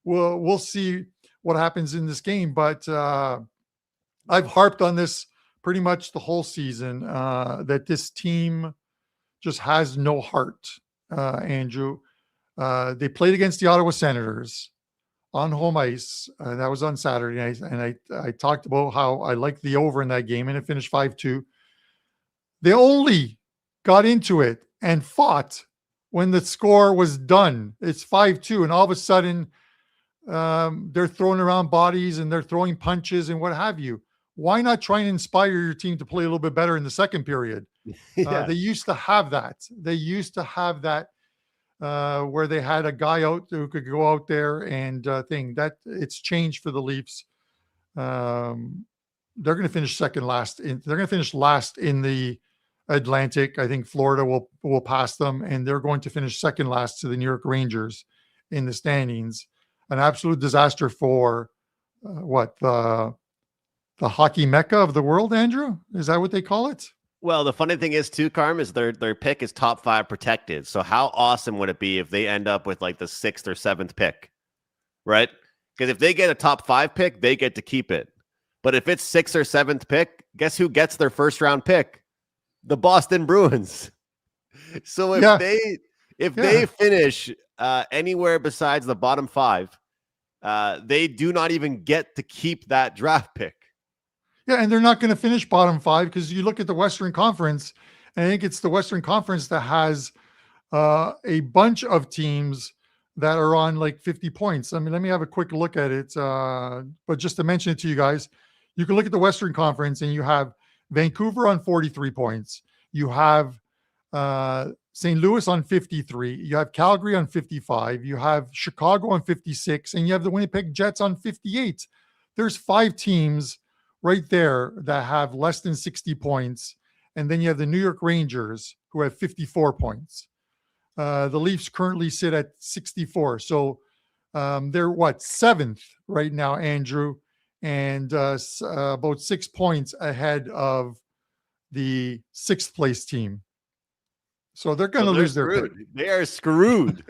we'll see what happens in this game. But I've harped on this pretty much the whole season, that this team just has no heart, Andrew. They played against the Ottawa Senators on home ice. That was on Saturday night. And I talked about how I liked the over in that game, and it finished 5-2. They only got into it and fought when the score was done. It's 5-2. And all of a sudden, they're throwing around bodies and they're throwing punches and what have you. Why not try and inspire your team to play a little bit better in the second period? Yeah. They used to have that. Where they had a guy out who could go out there and thing. That it's changed for the Leafs. They're going to finish last in the Atlantic. I think Florida will pass them, and they're going to finish second last to the New York Rangers in the standings. An absolute disaster for the hockey mecca of the world, Andrew? Is that what they call it? Well, the funny thing is too, Carm, is their pick is top 5 protected. So how awesome would it be if they end up with like the 6th or 7th pick, right? Because if they get a top 5 pick, they get to keep it. But if it's 6th or 7th pick, guess who gets their first round pick? The Boston Bruins. So if they finish anywhere besides the bottom 5, they do not even get to keep that draft pick. Yeah, and they're not going to finish bottom 5, because you look at the Western Conference, and I think it's the Western Conference that has a bunch of teams that are on like 50 points. I mean, let me have a quick look at it. But just to mention it to you guys, you can look at the Western Conference, and you have Vancouver on 43 points. You have St. Louis on 53. You have Calgary on 55. You have Chicago on 56. And you have the Winnipeg Jets on 58. There's 5 teams right there that have less than 60 points. And then you have the New York Rangers who have 54 points. The Leafs currently sit at 64. So they're what, 7th right now, Andrew, and about 6 points ahead of the 6th place team. So they're going to lose their pick. They are screwed.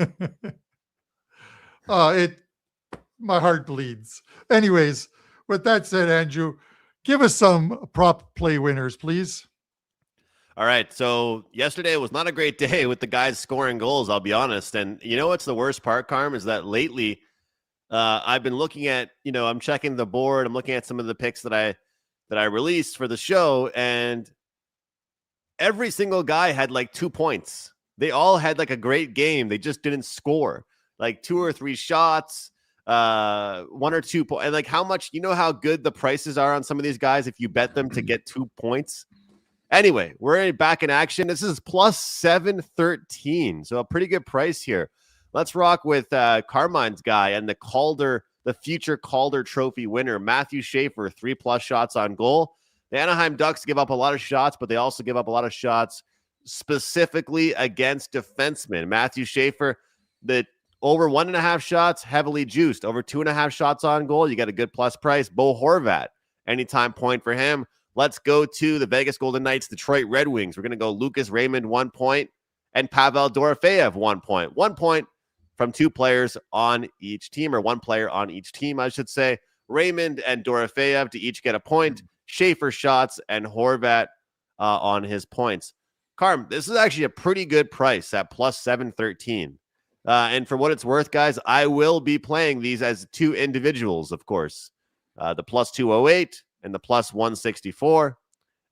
My heart bleeds. Anyways, with that said, Andrew, give us some prop play winners, please. All right. So yesterday was not a great day with the guys scoring goals, I'll be honest. And you know what's the worst part, Carm, is that lately I've been looking at, I'm checking the board. I'm looking at some of the picks that I released for the show, and every single guy had like 2 points. They all had like a great game. They just didn't score like 2 or 3 shots, 1 or 2 points. And like how much, how good the prices are on some of these guys if you bet them to get 2 points. Anyway, we're back in action. This is plus 713. So a pretty good price here. Let's rock with Carmine's guy and the future Calder Trophy winner, Matthew Schaefer, 3+ shots on goal. The Anaheim Ducks give up a lot of shots, but they also give up a lot of shots specifically against defensemen. Matthew Schaefer, the over 1.5 shots, heavily juiced. Over 2.5 shots on goal, you got a good plus price. Bo Horvat, anytime point for him. Let's go to the Vegas Golden Knights, Detroit Red Wings. We're going to go Lucas Raymond, 1 point, and Pavel Dorofeyev, 1 point. 1 point from 2 players on each team, or 1 player on each team, I should say. Raymond and Dorofeyev to each get a point. Schaefer shots and Horvat on his points. Carm, this is actually a pretty good price at plus 713. And for what it's worth, guys, I will be playing these as 2 individuals, of course. The plus 208 and the plus 164.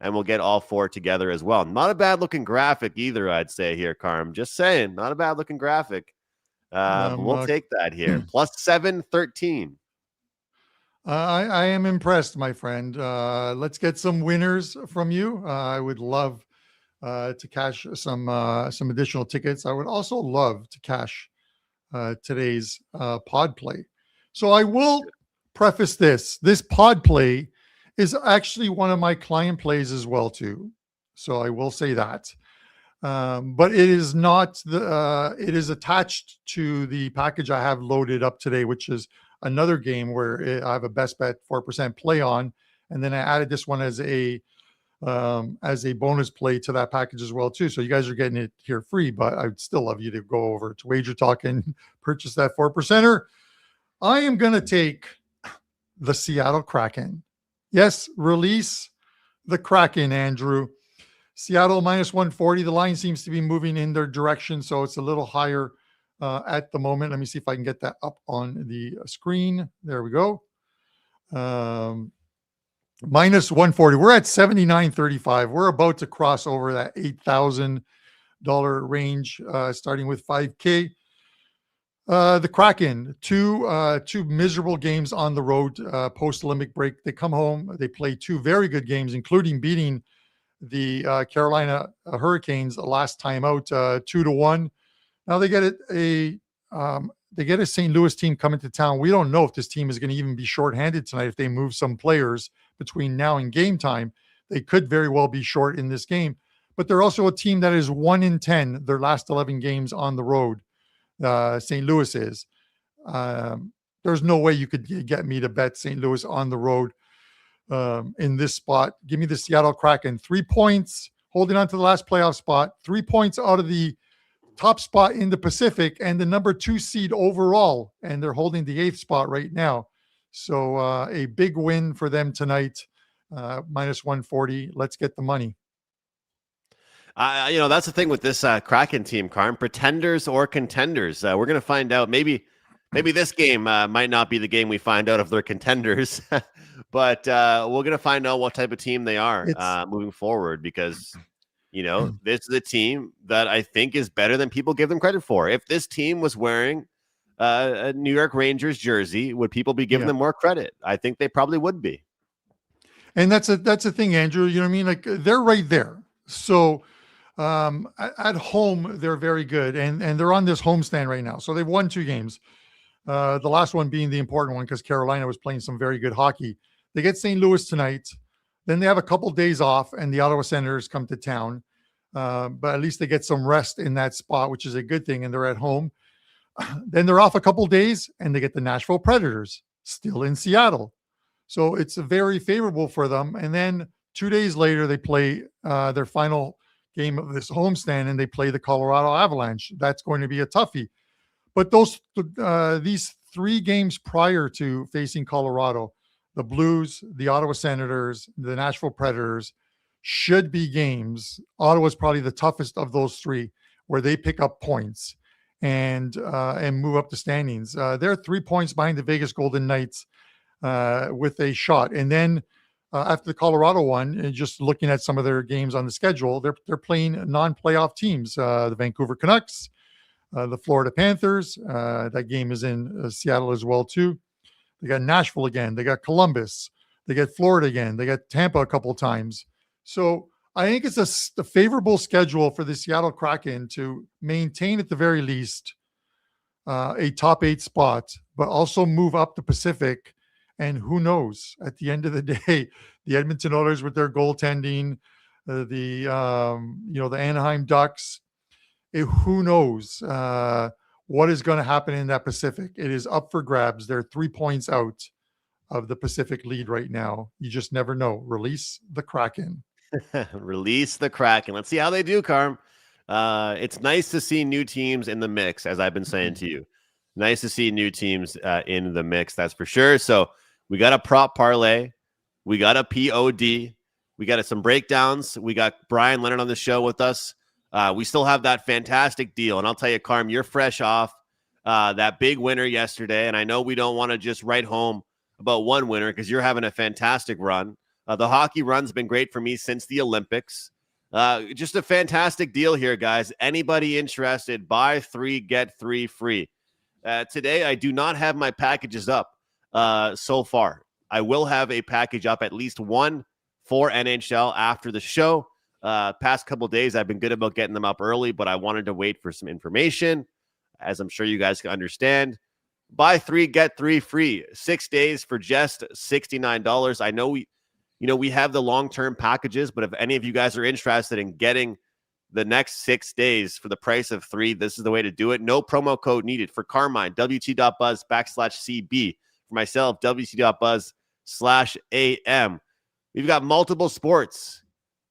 And we'll get all 4 together as well. Not a bad looking graphic either, I'd say here, Carm. Just saying, not a bad looking graphic. But we'll take that here. Plus 713. I am impressed, my friend. Let's get some winners from you. I would love to cash some additional tickets. I would also love to cash today's pod play. So I will preface this. This pod play is actually one of my client plays as well too. So I will say that. But it is not it is attached to the package I have loaded up today, which is another game where I have a best bet 4% play on, and then I added this one as a bonus play to that package as well too. So you guys are getting it here free, but I'd still love you to go over to WagerTalk and purchase that 4%er. I am going to take the Seattle Kraken. Yes, release the Kraken, Andrew. Seattle minus 140. The line seems to be moving in their direction, so it's a little higher at the moment. Let me see if I can get that up on the screen. There we go. Minus 140. We're at 79.35. We're about to cross over that $8,000 range, starting with 5K. The Kraken, two miserable games on the road post-Olympic break. They come home. They play 2 very good games, including beating the Carolina Hurricanes last time out 2-1. Now they get a St. Louis team coming to town. We don't know if this team is going to even be shorthanded tonight. If they move some players between now and game time, they could very well be short in this game. But they're also a team that is 1-10 their last 11 games on the road. St. Louis is. There's no way you could get me to bet St. Louis on the road in this spot. Give me the Seattle Kraken. 3 points, holding on to the last playoff spot. 3 points out of the top spot in the Pacific and the number 2 seed overall, and they're holding the 8th spot right now. So a big win for them tonight, minus 140. Let's get the money. That's the thing with this Kraken team, Carm. Pretenders or contenders. We're going to find out. Maybe this game might not be the game we find out if they're contenders, but we're going to find out what type of team they are moving forward, because this is a team that I think is better than people give them credit for. If this team was wearing a New York Rangers jersey, would people be giving them more credit? I think they probably would be. And that's a thing, Andrew. You know what I mean? Like they're right there. So at home, they're very good, and they're on this homestand right now. So they've won 2 games. The last one being the important one because Carolina was playing some very good hockey. They get St. Louis tonight. Then they have a couple days off, and the Ottawa Senators come to town. But at least they get some rest in that spot, which is a good thing, and they're at home. Then they're off a couple days, and they get the Nashville Predators, still in Seattle. So it's very favorable for them. And then 2 days later, they play their final game of this homestand, and they play the Colorado Avalanche. That's going to be a toughie. But these 3 games prior to facing Colorado, the Blues, the Ottawa Senators, the Nashville Predators, should be games. Ottawa's probably the toughest of those 3, where they pick up points and move up the standings. They're 3 points behind the Vegas Golden Knights with a shot. And then after the Colorado one, and just looking at some of their games on the schedule, they're playing non-playoff teams. The Vancouver Canucks, the Florida Panthers. That game is in Seattle as well too. They got Nashville again. They got Columbus. They got Florida again. They got Tampa a couple of times. So I think it's a favorable schedule for the Seattle Kraken to maintain at the very least a top 8 spot, but also move up the Pacific. And who knows? At the end of the day, the Edmonton Oilers with their goaltending, the Anaheim Ducks. Who knows what is going to happen in that Pacific? It is up for grabs. They're 3 points out of the Pacific lead right now. You just never know. Release the Kraken. Release the Kraken. Let's see how they do, Carm. It's nice to see new teams in the mix, as I've been saying to you. Nice to see new teams in the mix, that's for sure. So we got a prop parlay. We got a POD. We got some breakdowns. We got Brian Leonard on the show with us. We still have that fantastic deal. And I'll tell you, Carm, you're fresh off that big winner yesterday. And I know we don't want to just write home about one winner because you're having a fantastic run. The hockey run's been great for me since the Olympics. Just a fantastic deal here, guys. Anybody interested, buy 3, get 3 free. Today, I do not have my packages up so far. I will have a package up, at least one for NHL after the show. Past couple days, I've been good about getting them up early, but I wanted to wait for some information, as I'm sure you guys can understand. Buy 3, get 3 free. 6 days for just $69. I know we have the long-term packages, but if any of you guys are interested in getting the next 6 days for the price of 3, this is the way to do it. No promo code needed. For Carmine, WT.buzz/CB. For myself, WT.buzz/AM. We've got multiple sports.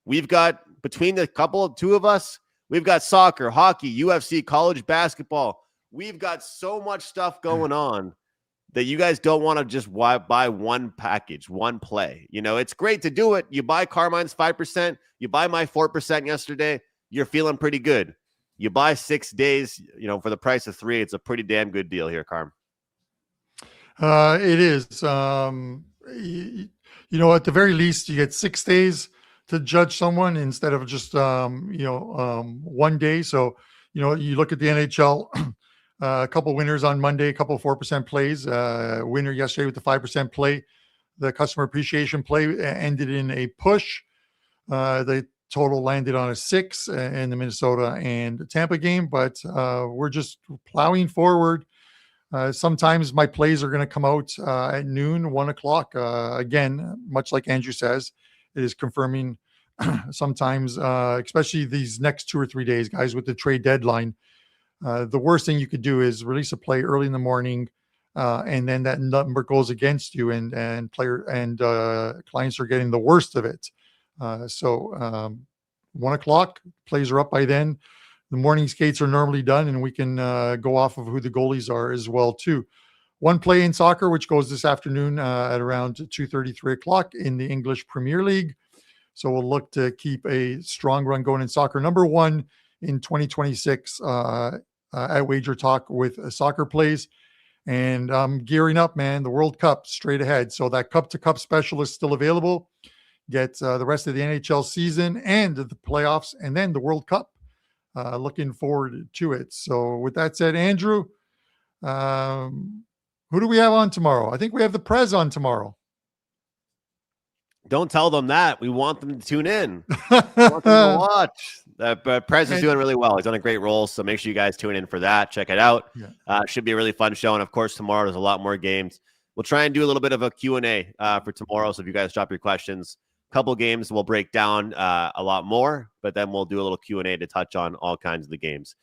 We've got, between the two of us, we've got soccer, hockey, UFC, college basketball. We've got so much stuff going on that you guys don't want to just buy one package, one play. It's great to do it. You buy Carmine's 5%. You buy my 4% yesterday. You're feeling pretty good. You buy 6 days, for the price of 3. It's a pretty damn good deal here, Carm. It is. At the very least, you get 6 days to judge someone instead of just, 1 day. So, you look at the NHL, a couple winners on Monday, a couple 4% plays, winner yesterday with the 5% play. The customer appreciation play ended in a push. The total landed on a 6 in the Minnesota and Tampa game, but we're just plowing forward. Sometimes my plays are going to come out at noon, 1 o'clock. Again, much like Andrew says, it is confirming sometimes, especially these next 2 or 3 days, guys, with the trade deadline. The worst thing you could do is release a play early in the morning, and then that number goes against you, and clients are getting the worst of it. 1 o'clock, plays are up by then. The morning skates are normally done, and we can go off of who the goalies are as well too. One play in soccer, which goes this afternoon at around 2:30, 3 o'clock in the English Premier League. So we'll look to keep a strong run going in soccer. Number 1 in 2026 at WagerTalk with soccer plays. And I'm gearing up, man. The World Cup straight ahead. So that cup-to-cup special is still available. Get the rest of the NHL season and the playoffs, and then the World Cup. Looking forward to it. So with that said, Andrew, who do we have on tomorrow? I think we have the Prez on tomorrow. Don't tell them that. We want them to tune in. We want them to watch. But Prez is doing really well. He's on a great roll, so make sure you guys tune in for that. Check it out. Yeah. Should be a really fun show. And, of course, tomorrow there's a lot more games. We'll try and do a little bit of a Q&A for tomorrow, so if you guys drop your questions, a couple games we'll break down a lot more, but then we'll do a little Q&A to touch on all kinds of the games.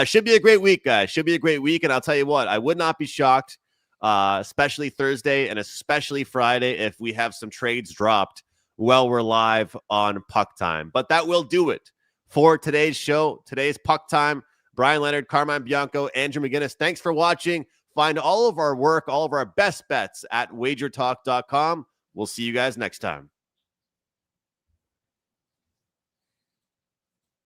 Should be a great week, guys. Should be a great week, and I'll tell you what, I would not be shocked, especially Thursday and especially Friday, if we have some trades dropped while we're live on PuckTime. But that will do it for today's show. Today's PuckTime. Brian Leonard, Carmine Bianco, Andrew McInnis. Thanks for watching. Find all of our work, all of our best bets at WagerTalk.com. We'll see you guys next time.